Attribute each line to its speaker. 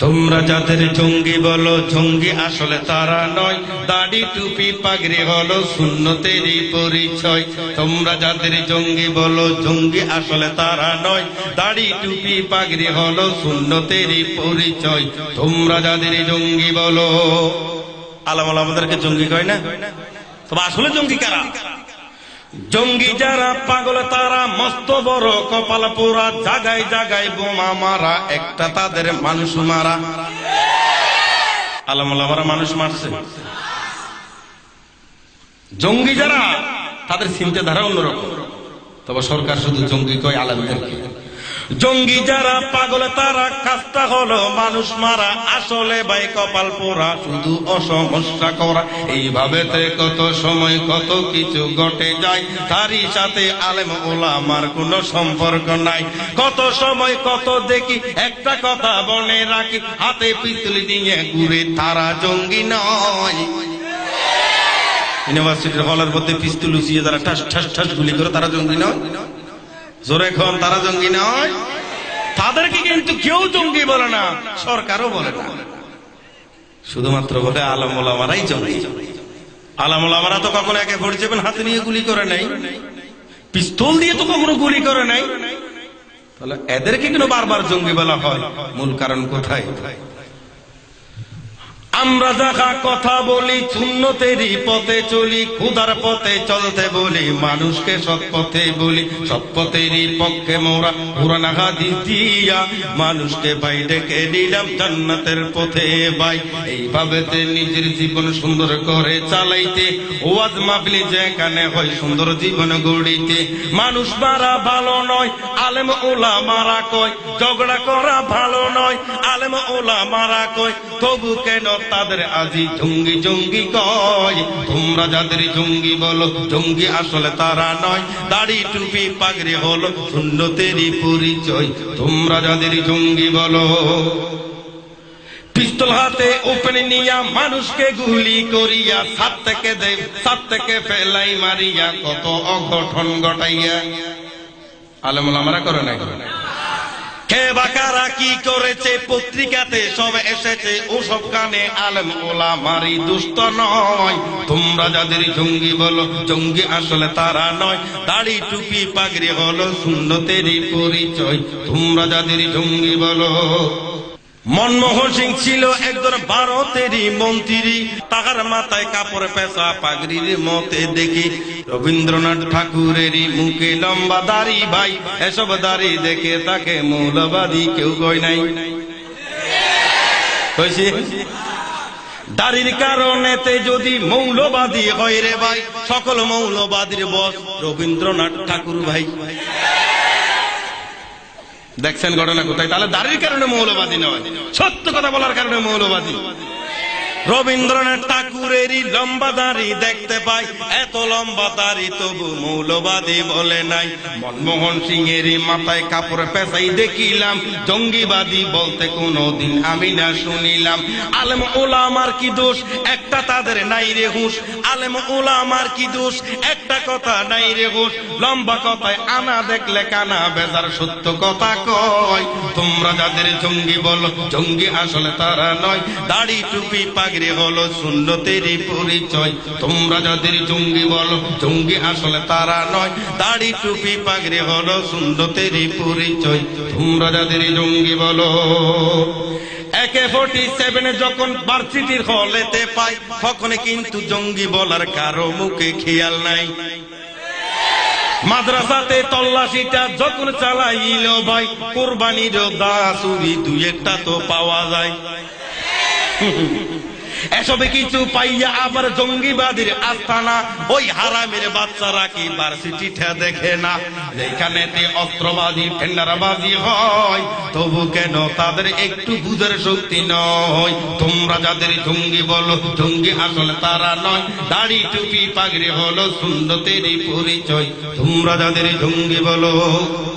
Speaker 1: তোমরা যাদের জঙ্গি বলো, জঙ্গি আসলে তারা নয়, দাড়ি টুপি পাগড়ি হলো সুন্নতেরই পরিচয়। তোমরা যাদের জঙ্গি বলো, জঙ্গি আসলে তারা নয়, দাড়ি টুপি পাগড়ি হলো সুন্নতেরই পরিচয়। তোমরা যাদের জঙ্গি বলো, আলামাল আমাদেরকে জঙ্গি কয় না, তবে আসলে জঙ্গি কারা? জঙ্গি যারা পাগল তারা, মস্ত বড় কপাল পোড়া, জাগায় জাগায় বোমা মারা, একটা তাদের মানুষ মারা। আলামারা মানুষ মারছে। জঙ্গি যারা তাদের চিন্তাধারা অন্যরকম, তবে সরকার শুধু জঙ্গি কয় আলেমদেরকে। জঙ্গি যারা পাগল তারা, কাজটা হলো মানুষ মারা, আসলে ভাই কপাল পোড়া, শুধু অসমস্যা করা। এইভাবেতে কত সময় কত কিছু ঘটে যায়, তারই সাথে আলেম ওলামার কোনো সম্পর্ক নাই। কত সময় কত দেখি, একটা কথা বলে রাখি, হাতে পিস্তল নিয়ে ঘুরে, তারা জঙ্গি নয়। ইউনিভার্সিটির হলের মধ্যে পিস্তল উচিয়ে যারা ঠাস ঠাস ঠাস গুলি করে, তারা জঙ্গি নয়? জোরে খন, তারা জঙ্গি নয়। তাদেরকে কিন্তু কেউ জঙ্গি বলে না, সরকারও বলে না, শুধুমাত্র বলে আলেম ওলামারাই জঙ্গি। আলেম ওলামারা তো কখনো একে ভোট যাবেন হাতে নিয়ে গুলি করে নাই, পিস্তল দিয়ে তো কখনো গুলি করে নাই, তাহলে এদেরকে কিন্তু বারবার জঙ্গি বলা হয়। মূল কারণ কোথায়? আমরা যাহা কথা বলি, সুন্নতেরই পথে চলি, খুদার পথে চলতে বলি, মানুষকে সৎ পথে বলি, সৎ পথেরই পক্ষে মোরা, কুরআন হাদিস দিয়া মানুষকে ভাই ডেকে দিলাম জান্নাতের পথে ভাই। এইভাবেতে নিজের জীবন সুন্দর করে চালাইতে, ওয়াজ মাহফিল যেখানে হয় সুন্দর জীবন গড়িতে। মানুষ মারা ভালো নয়, আলেম ওলামারা কয়, ঝগড়া করা ভালো নয়, আলেম ওলামারা কয়, তবু কেন তাদের আজি জঙ্গি জঙ্গি কয়? তোমরা যাদের জঙ্গি বলো, জঙ্গি আসলে তারা নয়, দাড়ি টুপি পাগড়ি হলো সুন্নতেরই পরিচয়। তোমরা যাদের জঙ্গি বলো, পিস্তল হাতে ওপেন নিয়া মানুষকে গুলি করিয়া, সাত থেকে ফেলাই মারিয়া, কত অঘটন ঘটাইয়া। আলেম ওলামারা করে না? কে বা কারা কি করেছে, পত্রিকাতে সব এসেছে, ওসব কানে আলেম ওলামারই দুষ্ট নয়। তোমরা যাদের জঙ্গি বলো, জঙ্গি আসলে তারা নয়, দাড়ি টুপি পাগড়ি হলো সুন্নতেরই পরিচয়। তোমরা যাদের জঙ্গি বলো। মনমোহন সিং ছিল একজন ভারতেরই মন্ত্রী, তাহার মাথায় কাপড় পেঁচা পাগড়ির মতে দেখি, রবীন্দ্রনাথ ঠাকুরেরই মুখে লম্বা দাড়ি ভাই, এসব দাড়ি দেখে তাকে মৌলবাদী কেউ কয় নাই। কইছি দাড়ির কারণেতে যদি মৌলবাদী হয় রে ভাই, সকল মৌলবাদীর বস রবীন্দ্রনাথ ঠাকুর ভাই। দেখছেন ঘটনা কোথায়? তাহলে দাড়ির কারণে মৌলবাদী নয়, সত্য কথা বলার কারণে মৌলবাদী। রবীন্দ্রনাথ ঠাকুরেরই লম্বা দাড়ি দেখতে পাই, এত লম্বা দাড়ি তবু মৌলবাদী বলে নাই। মনমোহন সিং এরই মাথায় কাপড় পেঁচাই দেখিলাম, জঙ্গিবাদী বলতে কোনদিন আমি না শুনিলাম। আলেম ওলামার কি দোষ, একটা তাদের নাই রে হুঁশ, আলেম ওলামার কি দোষ, একটা কথা নাই রে হুঁশ। লম্বা কথায় আনা দেখলে কানা বেজার, সত্য কথা কয়। তোমরা যাদের জঙ্গি বলো, জঙ্গি আসলে তারা নয়, দাড়ি টুপি পাগড়ি হলো সুন্নতেরই পরিচয়। তোমরা যাদের জঙ্গি বলো, জঙ্গি আসলে তারা নয়, দাড়ি টুপি পাগড়ি হলো সুন্নতেরই পরিচয়। তোমরা যাদের জঙ্গি বলো। AK-47 যখন ভার্সিটির হলেতে পাই, তখন কিন্তু জঙ্গি বলার কারো মুখে খেয়াল নাই। মাদ্রাসাতে তল্লাশিটা যখন চালাইল ভাই, কোরবানির দা চুরি দুই একটা তো পাওয়া যায়। এসবে কিছু পাইয়া আবার জঙ্গিবাদীর আস্তানা, ওই হারামের বাচ্চারা কি ভার্সিটিটা দেখে না? যেখানে অস্ত্রবাদী টেন্ডারবাজি হয়, তবু কেন তাদের একটু বুঝার শক্তি নয়? তোমরা যাদের জঙ্গি বলো, জঙ্গি আসলে তারা নয়, দাড়ি টুপি পাগড়ি হলো সুন্নতেরই পরিচয়। তোমরা যাদের জঙ্গি বলো।